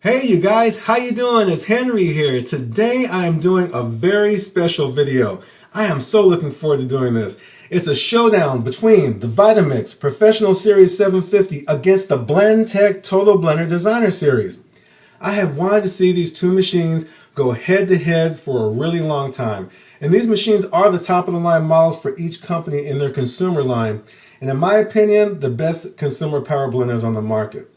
Hey you guys, how you doing? It's Henry here. Today I am doing a very special video. I am so looking forward to doing this. It's a showdown between the Vitamix Professional Series 750 against the Blendtec Total Blender Designer Series. I have wanted to see these two machines go head to head for a really long time. And these machines are the top of the line models for each company in their consumer line. And in my opinion, the best consumer power blenders on the market.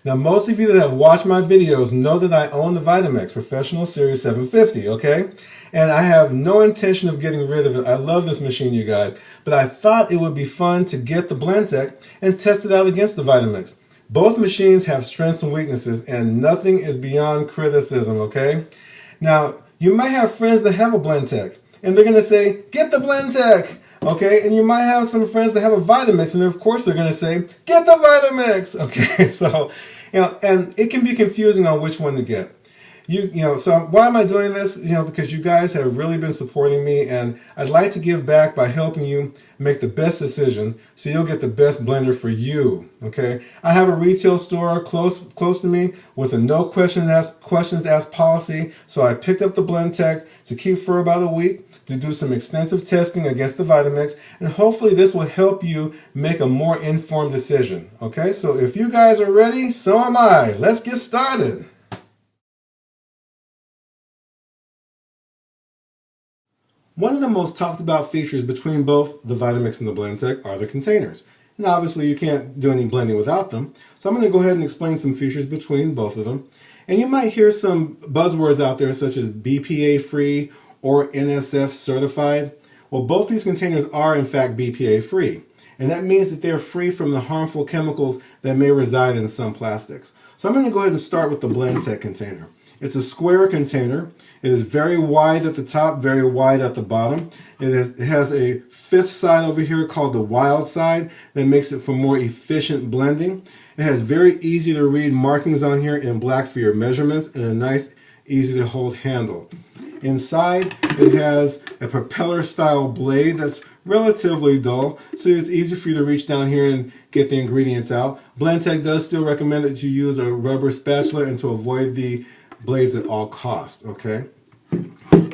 Now, most of you that have watched my videos know that I own the Vitamix Professional Series 750, okay? And I have no intention of getting rid of it. I love this machine, you guys. But I thought it would be fun to get the Blendtec and test it out against the Vitamix. Both machines have strengths and weaknesses, and nothing is beyond criticism, okay? Now, you might have friends that have a Blendtec, and they're going to say, get the Blendtec! Okay, and you might have some friends that have a Vitamix, and of course they're going to say, get the Vitamix! Okay, so, and it can be confusing on which one to get. So why am I doing this? Because you guys have really been supporting me, and I'd like to give back by helping you make the best decision so you'll get the best blender for you, okay? I have a retail store close to me with a no questions asked policy, so I picked up the Blendtec to keep for about a week, to do some extensive testing against the Vitamix, and hopefully this will help you make a more informed decision. Okay, so if you guys are ready, so am I. Let's get started. One of the most talked about features between both the Vitamix and the Blendtec are the containers. And obviously you can't do any blending without them, so I'm going to go ahead and explain some features between both of them. And you might hear some buzzwords out there such as BPA free or NSF certified. Well, both these containers are in fact BPA free, and that means that they're free from the harmful chemicals that may reside in some plastics. So I'm going to go ahead and start with the Blendtec container. It's a square container. It is very wide at the top, very wide at the bottom. It has a fifth side over here called the wild side that makes it for more efficient blending. It has very easy to read markings on here in black for your measurements and a nice easy to hold handle. Inside, it has a propeller style blade that's relatively dull, so it's easy for you to reach down here and get the ingredients out. Blendtec does still recommend that you use a rubber spatula and to avoid the blades at all costs, okay? The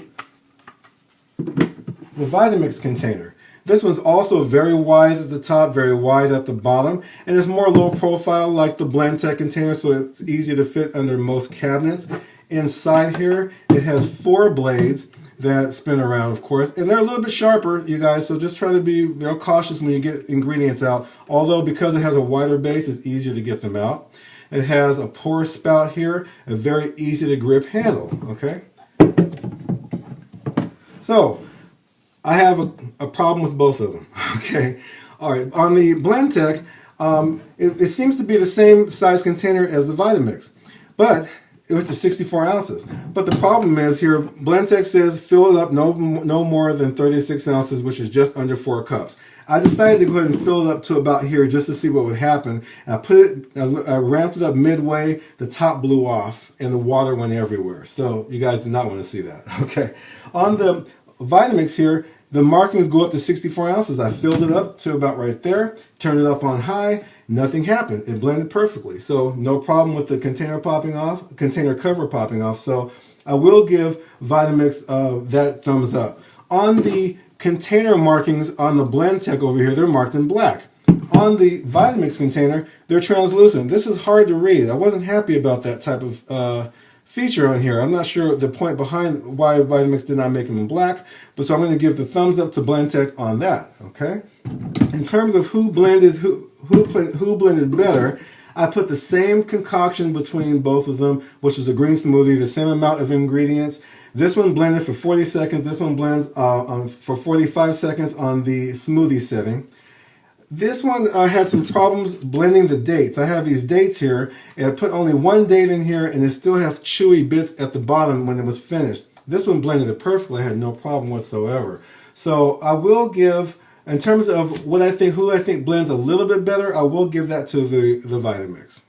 Vitamix container. This one's also very wide at the top, very wide at the bottom, and it's more low profile like the Blendtec container, so it's easy to fit under most cabinets. Inside here, it has 4 blades that spin around, of course, and they're a little bit sharper, you guys, so just try to be cautious when you get ingredients out. Although because it has a wider base, it's easier to get them out. It has a pour spout here, a very easy to grip handle, okay? So, I have a problem with both of them, okay? All right, on the Blendtec, it seems to be the same size container as the Vitamix, but which is 64 ounces. But the problem is here, Blendtec says fill it up no more than 36 ounces, which is just under 4 cups. I decided to go ahead and fill it up to about here just to see what would happen. I ramped it up midway, the top blew off, and the water went everywhere. So you guys did not want to see that, okay? On the Vitamix here, the markings go up to 64 ounces. I filled it up to about right there, turned it up on high, nothing happened. It blended perfectly. So no problem with the container popping off, container cover popping off. So I will give Vitamix that thumbs up. On the container markings on the Blendtec over here, they're marked in black. On the Vitamix container, they're translucent. This is hard to read. I wasn't happy about that type of feature on here. I'm not sure the point behind why Vitamix did not make them in black, but so I'm going to give the thumbs up to Blendtec on that, okay? In terms of who blended better, I put the same concoction between both of them, which was a green smoothie, the same amount of ingredients. This one blended for 40 seconds. This one blends for 45 seconds on the smoothie setting. This one had some problems blending the dates. I have these dates here, and I put only one date in here, and it still have chewy bits at the bottom when it was finished. This one blended it perfectly. I had no problem whatsoever. So I will give, in terms of who I think blends a little bit better, I will give that to the Vitamix.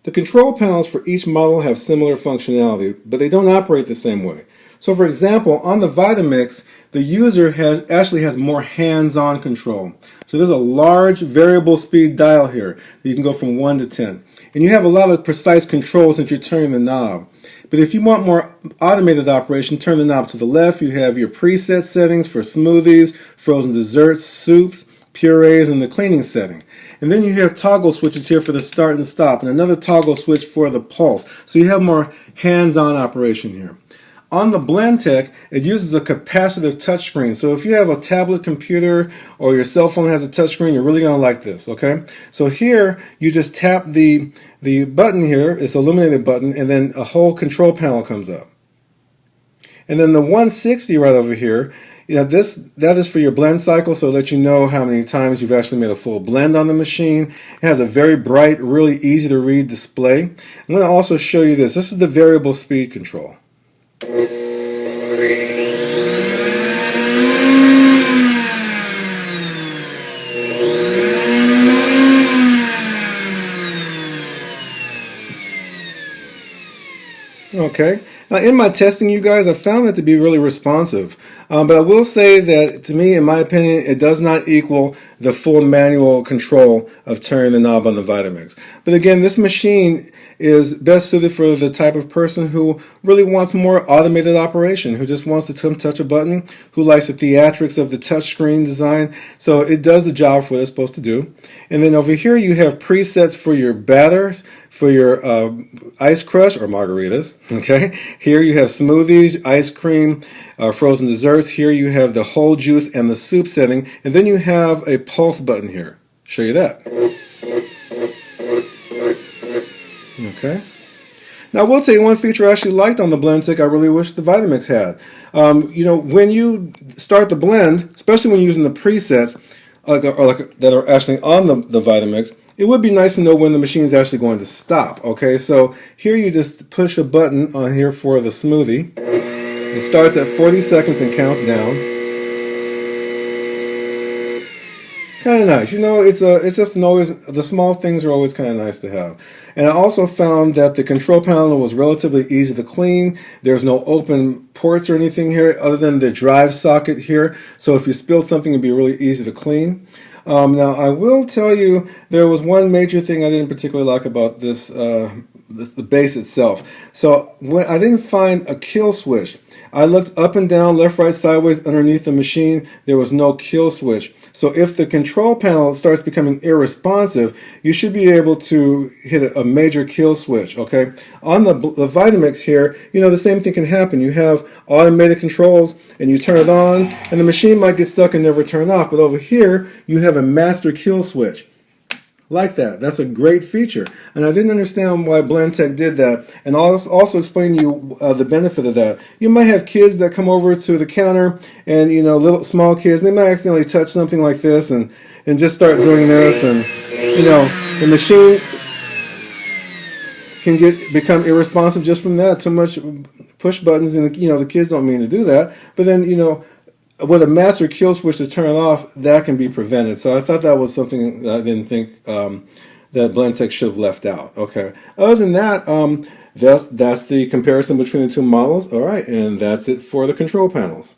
The control panels for each model have similar functionality, but they don't operate the same way. So for example, on the Vitamix, the user actually has more hands-on control. So there's a large variable speed dial here. You can go from 1 to 10. And you have a lot of precise controls since you're turning the knob. But if you want more automated operation, turn the knob to the left. You have your preset settings for smoothies, frozen desserts, soups, purees, and the cleaning setting. And then you have toggle switches here for the start and stop, and another toggle switch for the pulse. So you have more hands-on operation here. On the Blendtec, it uses a capacitive touchscreen. So if you have a tablet computer or your cell phone has a touchscreen, you're really going to like this, okay? So here, you just tap the button here, it's an illuminated button, and then a whole control panel comes up. And then the 160 right over here, that is for your blend cycle, so that you know how many times you've actually made a full blend on the machine. It has a very bright, really easy to read display. I'm going to also show you this. This is the variable speed control. Okay. Now in my testing, you guys, I found it to be really responsive. But I will say that, to me, in my opinion, it does not equal the full manual control of turning the knob on the Vitamix. But again, this machine is best suited for the type of person who really wants more automated operation, who just wants to touch a button, who likes the theatrics of the touchscreen design. So it does the job for what it's supposed to do. And then over here you have presets for your batters, for your ice crush or margaritas. Okay, here you have smoothies, ice cream, frozen desserts. Here you have the whole juice and the soup setting, and then you have a pulse button here. Show you that. Okay. Now I will tell you one feature I actually liked on the Blendtec I really wish the Vitamix had. When you start the blend, especially when you're using the presets that are actually on the Vitamix, it would be nice to know when the machine is actually going to stop. Okay, so here you just push a button on here for the smoothie. It starts at 40 seconds and counts down. Kind of nice. It's just the small things are always kind of nice to have. And I also found that the control panel was relatively easy to clean. There's no open ports or anything here other than the drive socket here. So if you spilled something, it'd be really easy to clean. Now I will tell you there was one major thing I didn't particularly like about the base itself. So when I didn't find a kill switch. I looked up and down, left, right, sideways underneath the machine. There was no kill switch. So if the control panel starts becoming irresponsive, you should be able to hit a major kill switch, okay? On the Vitamix here, the same thing can happen. You have automated controls and you turn it on and the machine might get stuck and never turn off. But over here, you have a master kill switch. Like that. That's a great feature. And I didn't understand why Blendtec did that. And I'll also explain to you the benefit of that. You might have kids that come over to the counter and, little small kids, they might accidentally touch something like this and just start doing this. And, the machine can become irresponsive just from that. Too much push buttons and, the kids don't mean to do that. But then, with a master kill switch to turn it off, that can be prevented. So I thought that was something that I didn't think that Blendtec should have left out. Okay. Other than that, that's the comparison between the two models. All right, and that's it for the control panels.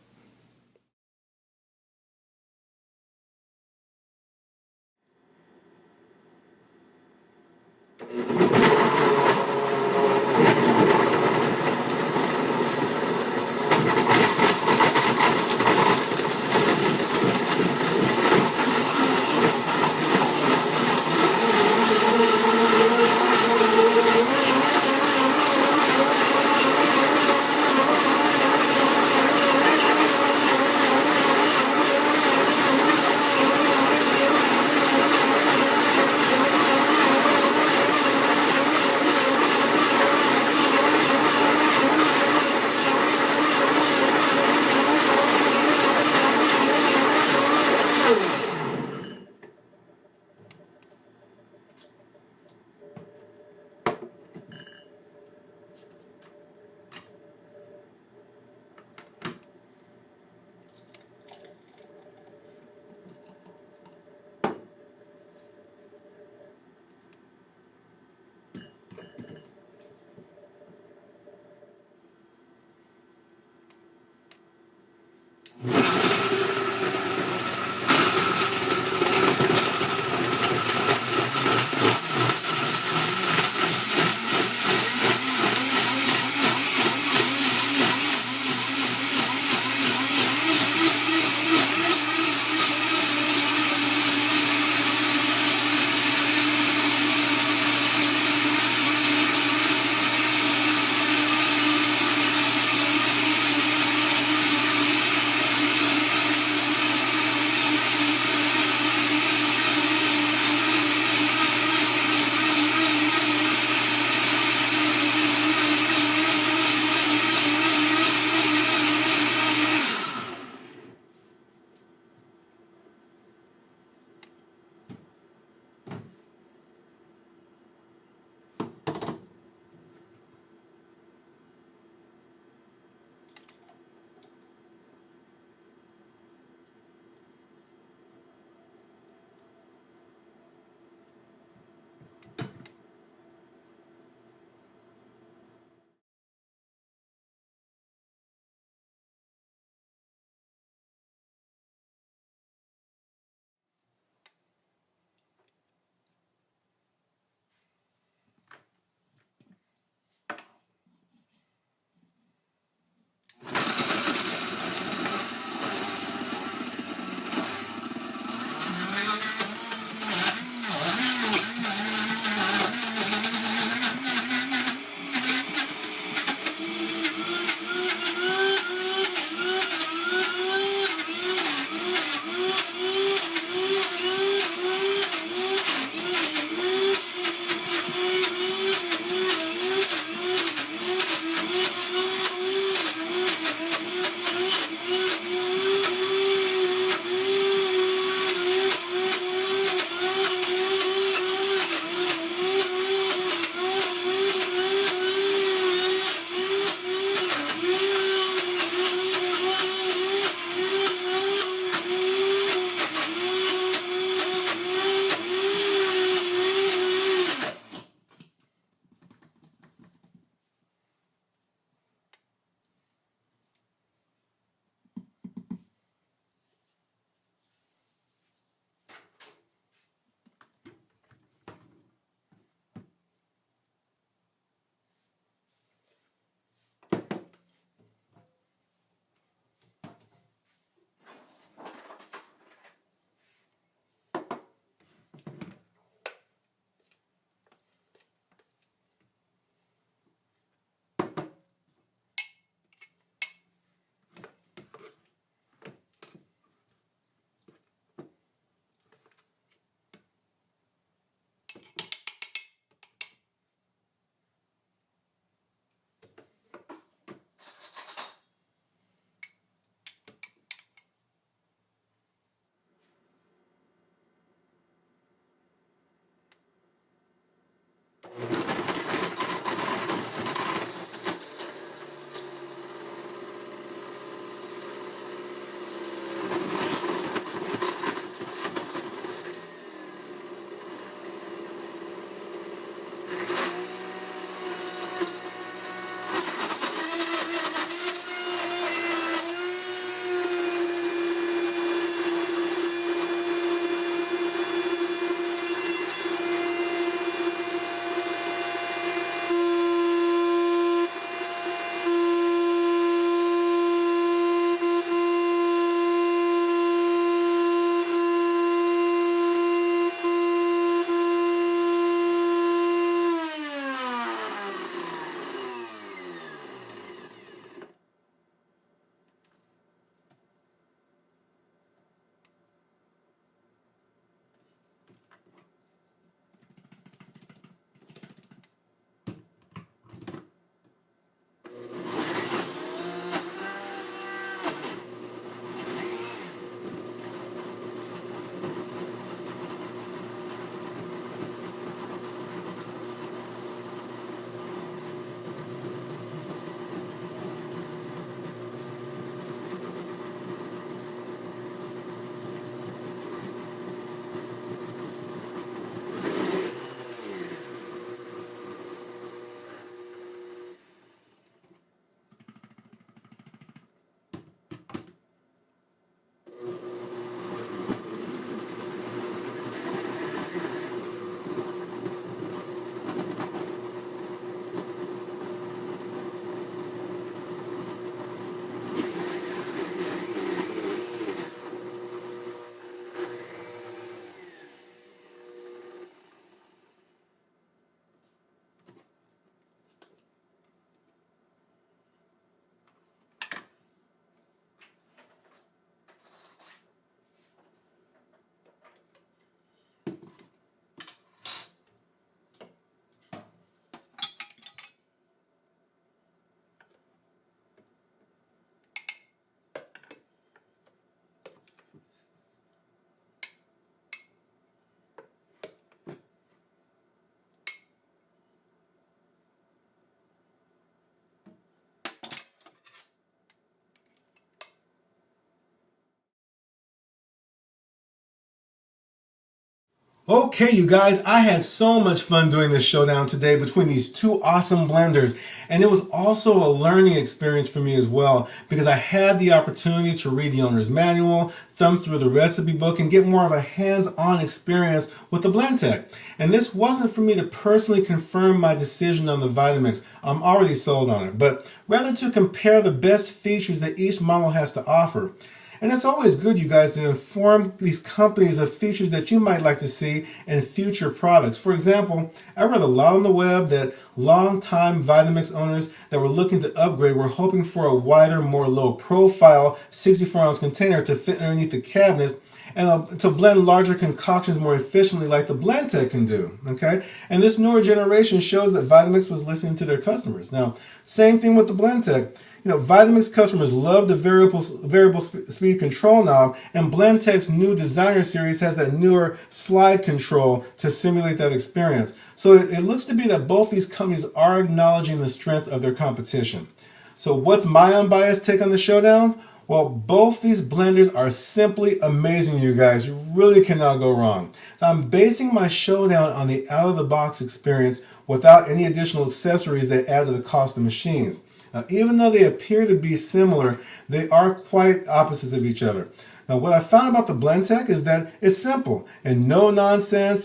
Okay, you guys, I had so much fun doing this showdown today between these two awesome blenders, and it was also a learning experience for me as well because I had the opportunity to read the owner's manual, thumb through the recipe book, and get more of a hands-on experience with the Blendtec. And this wasn't for me to personally confirm my decision on the Vitamix. I'm already sold on it, but rather to compare the best features that each model has to offer. And it's always good, you guys, to inform these companies of features that you might like to see in future products. For example, I read a lot on the web that long-time Vitamix owners that were looking to upgrade were hoping for a wider, more low-profile 64-ounce container to fit underneath the cabinets and to blend larger concoctions more efficiently like the Blendtec can do, okay? And this newer generation shows that Vitamix was listening to their customers. Now, same thing with the Blendtec. You know, Vitamix customers love the variable speed control knob, and Blendtec's new designer series has that newer slide control to simulate that experience. So it looks to be that both these companies are acknowledging the strengths of their competition. So what's my unbiased take on the showdown? Well, both these blenders are simply amazing, you guys. You really cannot go wrong. So I'm basing my showdown on the out-of-the-box experience without any additional accessories that add to the cost of machines. Now, even though they appear to be similar, they are quite opposites of each other. Now, what I found about the Blendtec is that it's simple and no nonsense,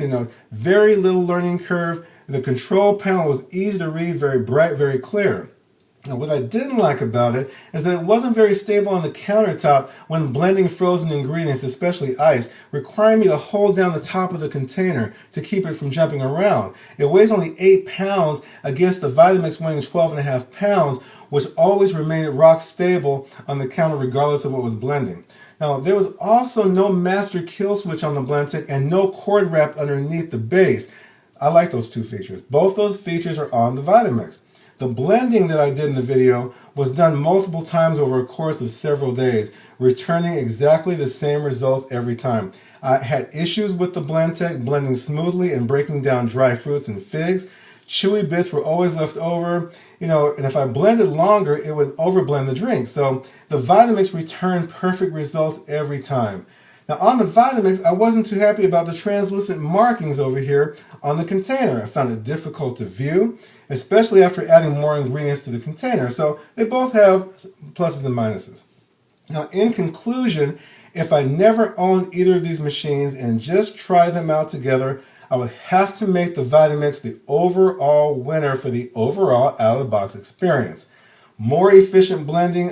very little learning curve. The control panel was easy to read, very bright, very clear. Now, what I didn't like about it is that it wasn't very stable on the countertop when blending frozen ingredients, especially ice, requiring me to hold down the top of the container to keep it from jumping around. It weighs only 8 pounds against the Vitamix weighing 12.5 pounds, which always remained rock stable on the counter regardless of what was blending. Now, there was also no master kill switch on the Blendtec and no cord wrap underneath the base. I like those two features. Both those features are on the Vitamix. The blending that I did in the video was done multiple times over a course of several days, returning exactly the same results every time. I had issues with the Blendtec blending smoothly and breaking down dry fruits and figs. Chewy bits were always left over, and if I blended longer, it would overblend the drink. So the Vitamix returned perfect results every time. Now on the Vitamix, I wasn't too happy about the translucent markings over here on the container. I found it difficult to view, especially after adding more ingredients to the container. So they both have pluses and minuses. Now in conclusion, if I never owned either of these machines and just tried them out together, I would have to make the Vitamix the overall winner for the overall out-of-the-box experience. More efficient blending,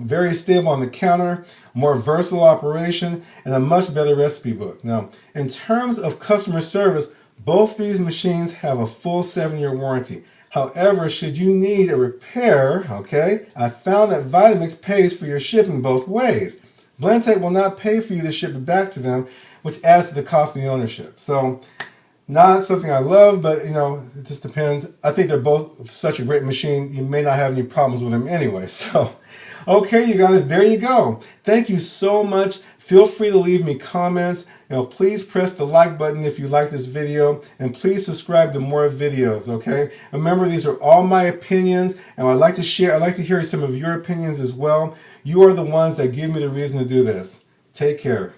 very stable on the counter, more versatile operation, and a much better recipe book. Now, in terms of customer service, both these machines have a full 7-year warranty. However, should you need a repair, I found that Vitamix pays for your shipping both ways. Blendtec will not pay for you to ship it back to them, which adds to the cost of the ownership. So, not something I love, but it just depends. I think they're both such a great machine, you may not have any problems with them anyway. So, okay, you guys, there you go. Thank you so much. Feel free to leave me comments. Please press the like button if you like this video, and please subscribe to more videos, okay? Remember, these are all my opinions, and I'd like to hear some of your opinions as well. You are the ones that give me the reason to do this. Take care.